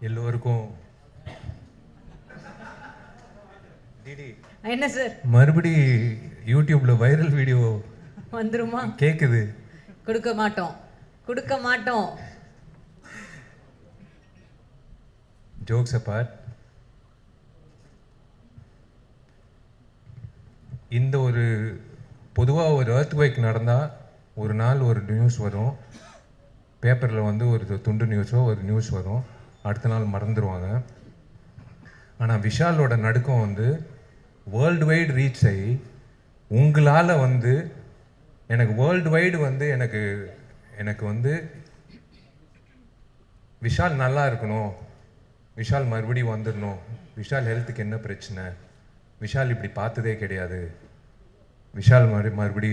எல்லோருக்கும் என்ன சார் மறுபடி யூடியூப்ல வைரல் வீடியோ வந்துருமா? கேக்குது. கொடுக்க மாட்டோம். ஜோக்ஸ் அபார்ட், இந்த ஒரு பொதுவாக ஒரு எர்த்குவேக் நடந்தால் ஒரு நாள் ஒரு நியூஸ் வரும், பேப்பரில் வந்து ஒரு துண்டு நியூஸோ ஒரு நியூஸ் வரும், அடுத்த நாள் மறந்துடுவாங்க. ஆனால் விஷாலோட நடுக்கம் வந்து வேர்ல்டு வைடு ரீச் ஆகி உங்களால் வந்து எனக்கு வேர்ல்டு வைடு வந்து எனக்கு வந்து விஷால் நல்லா இருக்கணும், விஷால் மறுபடியும் வந்துடணும், விஷால் ஹெல்த்துக்கு என்ன பிரச்சனை, விஷால் இப்படி பார்த்ததே கிடையாது, விஷால் மறுபடி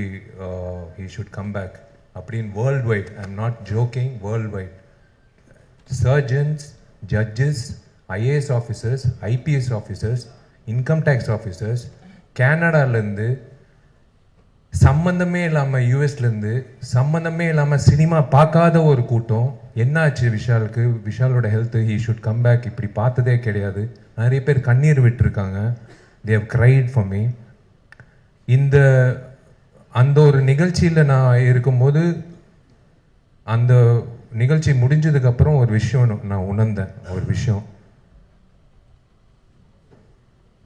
ஹீ ஷுட் கம் பேக் அப்படின்னு worldwide, I am not joking, worldwide surgeons, judges, IAS officers, IPS officers, income tax officers, கேனடாலேருந்து சம்மந்தமே இல்லாமல், யூஎஸ்லேருந்து சம்மந்தமே இல்லாமல் சினிமா பார்க்காத ஒரு கூட்டம், என்னாச்சு விஷாலுக்கு, விஷாலோட health, he should come back, இப்படி பார்த்ததே கிடையாது, நிறைய பேர் கண்ணீர் விட்டுருக்காங்க, they have cried for me. அந்த ஒரு நிகழ்ச்சியில் நான் இருக்கும்போது, அந்த நிகழ்ச்சி முடிஞ்சதுக்கப்புறம் ஒரு விஷயம் நான் உணர்ந்தேன். ஒரு விஷயம்,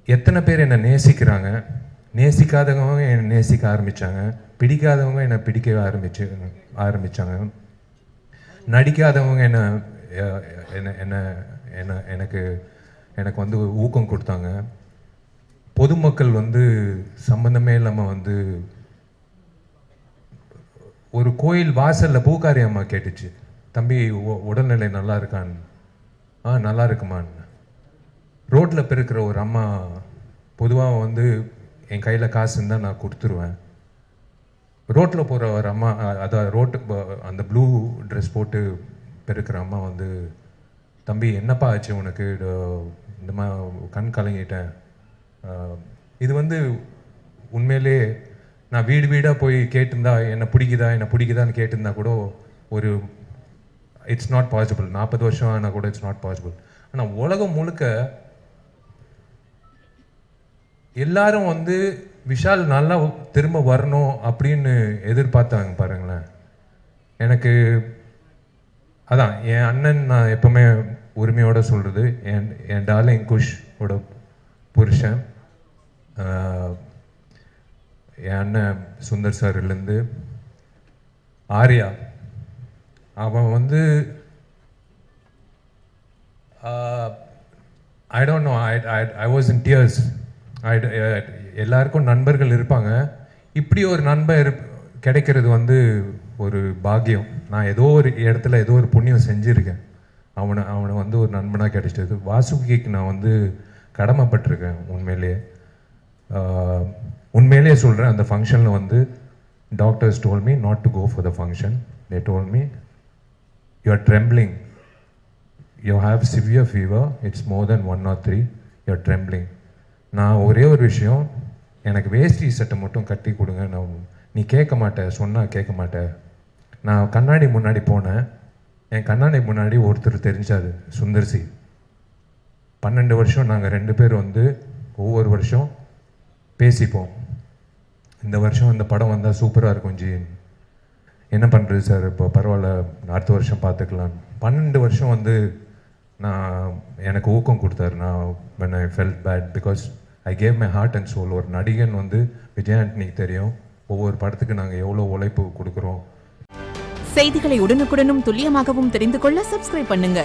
எத்தனை பேர் என்னை நேசிக்கிறாங்க, நேசிக்காதவங்க என்னை நேசிக்க ஆரம்பித்தாங்க, பிடிக்காதவங்க என்னை பிடிக்க ஆரம்பித்தாங்க, நடிக்காதவங்க எனக்கு வந்து ஊக்கம் கொடுத்தாங்க, பொதுமக்கள் வந்து சம்பந்தமே இல்லாமல் வந்து ஒரு கோயில் வாசலில் பூக்காரி அம்மா கேட்டுச்சு, தம்பி உடல்நிலை நல்லா இருக்கான்னு. நல்லா இருக்குமான்னு. ரோட்டில் பெருக்கிற ஒரு அம்மா, பொதுவாக வந்து என் கையில் காசு இருந்தால் நான் கொடுத்துருவேன், ரோட்டில் போகிற ஒரு அம்மா, அதான் அந்த ப்ளூ ட்ரெஸ் போட்டு பெருக்கிற அம்மா வந்து, தம்பி என்னப்பா ஆச்சு உனக்கு, இந்த கண் கலங்கிட்டேன். இது வந்து உண்மையிலே நான் வீடு வீடாக போய் கேட்டிருந்தா, என்னை பிடிக்குதான்னு கேட்டிருந்தா கூட ஒரு இட்ஸ் நாட் பாசிபிள், 40 வருஷம் ஆனால் கூட இட்ஸ் நாட் பாசிபிள். ஆனால் உலகம் முழுக்க எல்லாரும் வந்து விஷால் நல்லா திரும்ப வரணும் அப்படின்னு எதிர்பார்த்தாங்க பாருங்களேன். எனக்கு அதான் என் அண்ணன், நான் எப்பவுமே உரிமையோடு சொல்கிறது, என் டார்லிங் குஷோட புருஷன், என் அண்ணன் சுந்தர் சார்லேருந்து ஆர்யா, அவன் வந்து I don't know, I was in tears. எல்லாருக்கும் நண்பர்கள் இருப்பாங்க, இப்படி ஒரு நண்பர் கிடைக்கிறது வந்து ஒரு பாக்கியம். நான் ஏதோ ஒரு இடத்துல ஏதோ ஒரு புண்ணியம் செஞ்சுருக்கேன், அவனை வந்து ஒரு நண்பனாக கிடைச்சது. வாசுகிக்கு நான் வந்து கடமைப்பட்டிருக்கேன். உண்மையிலேயே சொல்கிறேன். அந்த ஃபங்க்ஷனில் வந்து doctors told me not to go for the function. They told me you are trembling, you have severe fever, it's more than 1 or 3, you are trembling. நான் ஒரே ஒரு விஷயம், எனக்கு வேஷ்டி சட்டை மட்டும் கட்டி கொடுங்க. நீ கேட்க மாட்டேன், சொன்னால் கேட்க மாட்டேன். நான் கண்ணாடி முன்னாடி போனேன், என் கண்ணாடி முன்னாடி ஒருத்தர் தெரிஞ்சார், சுந்தர்சி. 12 வருஷம் நாங்கள் 2 பேர் வந்து ஒவ்வொரு வருஷம் பேசிப்போம், இந்த வருஷம் இந்த படம் வந்தால் சூப்பராக இருக்கும் ஜி, என்ன பண்ணுறது சார், இப்போ பரவாயில்ல அடுத்த வருஷம் பார்த்துக்கலாம். 12 வருஷம் வந்து எனக்கு ஊக்கம் கொடுத்தாரு. நான் when I felt bad because I gave my heart and soul. ஒரு நடிகன் வந்து விஜய் ஆண்டனிக்கு தெரியும் ஒவ்வொரு படத்துக்கு நாங்கள் எவ்வளோ உழைப்பு கொடுக்குறோம். செய்திகளை உடனுக்குடனும் துல்லியமாகவும் தெரிந்து கொள்ள சப்ஸ்கிரைப் பண்ணுங்க.